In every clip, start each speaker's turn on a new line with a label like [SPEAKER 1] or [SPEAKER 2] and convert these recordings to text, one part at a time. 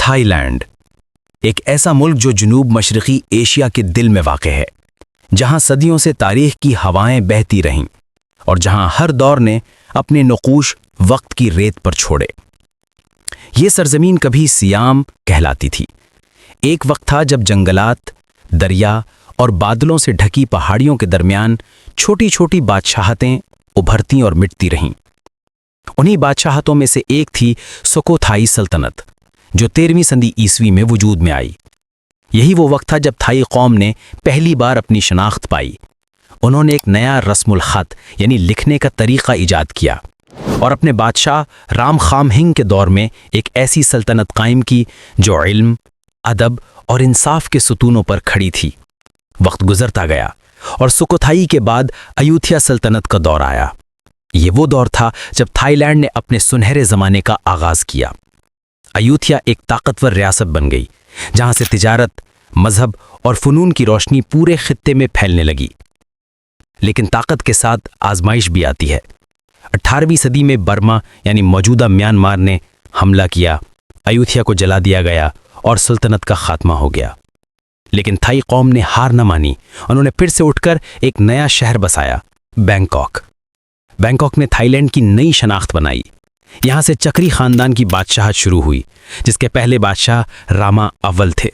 [SPEAKER 1] Thai land ایک ایسا ملک جو جنوب مشرقی ایشیا کے دل میں واقع ہے، جہاں صدیوں سے تاریخ کی ہوائیں بہتی رہیں اور جہاں ہر دور نے اپنے نقوش وقت کی ریت پر چھوڑے۔ یہ سرزمین کبھی سیام کہلاتی تھی۔ ایک وقت تھا جب جنگلات، دریا اور بادلوں سے ڈھکی پہاڑیوں کے درمیان چھوٹی چھوٹی بادشاہتیں ابھرتی اور مٹتی رہیں۔ انہی بادشاہتوں میں سے ایک تھی سکوتھائی سلطنت، جو 13ویں صدی عیسوی میں وجود میں آئی۔ یہی وہ وقت تھا جب تھائی قوم نے پہلی بار اپنی شناخت پائی۔ انہوں نے ایک نیا رسم الخط یعنی لکھنے کا طریقہ ایجاد کیا اور اپنے بادشاہ رام خامہنگ کے دور میں ایک ایسی سلطنت قائم کی جو علم، ادب اور انصاف کے ستونوں پر کھڑی تھی۔ وقت گزرتا گیا اور سکوتھائی کے بعد ایودھیا سلطنت کا دور آیا۔ یہ وہ دور تھا جب تھائی لینڈ نے اپنے سنہرے زمانے کا آغاز کیا۔ ایودھیا ایک طاقتور ریاست بن گئی، جہاں سے تجارت، مذہب اور فنون کی روشنی پورے خطے میں پھیلنے لگی۔ لیکن طاقت کے ساتھ آزمائش بھی آتی ہے۔ 18ویں صدی میں برما یعنی موجودہ میانمار نے حملہ کیا، ایودھیا کو جلا دیا گیا اور سلطنت کا خاتمہ ہو گیا۔ لیکن تھائی قوم نے ہار نہ مانی۔ انہوں نے پھر سے اٹھ کر ایک نیا شہر بسایا، بینکاک۔ بینکاک نے تھائی لینڈ کی نئی شناخت بنائی۔ یہاں سے چکری خاندان کی بادشاہت شروع ہوئی، جس کے پہلے بادشاہ راما اول تھے۔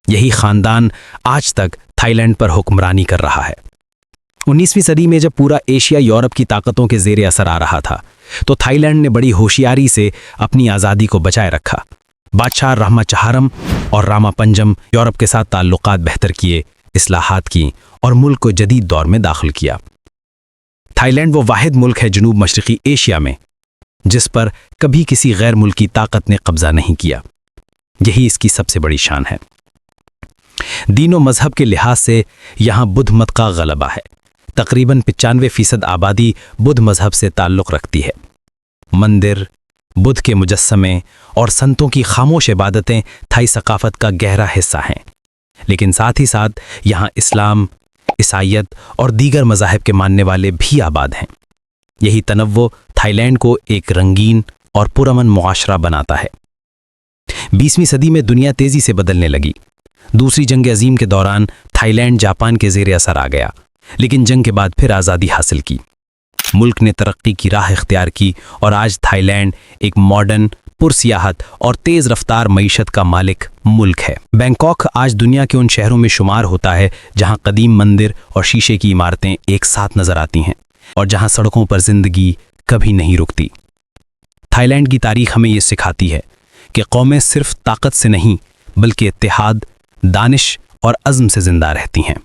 [SPEAKER 1] یہی خاندان آج تک تھائی لینڈ پر حکمرانی کر رہا ہے۔ 19ویں صدی میں جب پورا ایشیا یورپ کی طاقتوں کے زیر اثر آ رہا تھا، تو تھائی لینڈ نے بڑی ہوشیاری سے اپنی آزادی کو بچائے رکھا۔ بادشاہ راما چہارم اور راما پنجم یورپ کے ساتھ تعلقات بہتر کیے، اصلاحات کی اور ملک کو جدید دور میں داخل کیا۔ تھائی لینڈ وہ واحد ملک ہے جنوب مشرقی ایشیا میں جس پر کبھی کسی غیر ملکی طاقت نے قبضہ نہیں کیا۔ یہی اس کی سب سے بڑی شان ہے۔ دین و مذہب کے لحاظ سے یہاں بدھ مت کا غلبہ ہے۔ تقریباً 95% آبادی بدھ مذہب سے تعلق رکھتی ہے۔ مندر، بدھ کے مجسمے اور سنتوں کی خاموش عبادتیں تھائی ثقافت کا گہرا حصہ ہیں۔ لیکن ساتھ ہی ساتھ یہاں اسلام، عیسائیت اور دیگر مذاہب کے ماننے والے بھی آباد ہیں۔ یہی تنوع تھائی لینڈ کو ایک رنگین اور پرامن معاشرہ بناتا ہے۔ 20ویں صدی میں دنیا تیزی سے بدلنے لگی۔ دوسری جنگ عظیم کے دوران تھائی لینڈ جاپان کے زیر اثر آ گیا، لیکن جنگ کے بعد پھر آزادی حاصل کی۔ ملک نے ترقی کی راہ اختیار کی اور آج تھائی لینڈ ایک ماڈرن، پرسیاحت اور تیز رفتار معیشت کا مالک ملک ہے۔ بینکاک آج دنیا کے ان شہروں میں شمار ہوتا ہے جہاں قدیم مندر اور شیشے کی عمارتیں ایک ساتھ نظر آتی ہیں اور جہاں سڑکوں پر زندگی کبھی نہیں رکتی۔ تھائی لینڈ کی تاریخ ہمیں یہ سکھاتی ہے کہ قومیں صرف طاقت سے نہیں بلکہ اتحاد، دانش اور عزم سے زندہ رہتی ہیں۔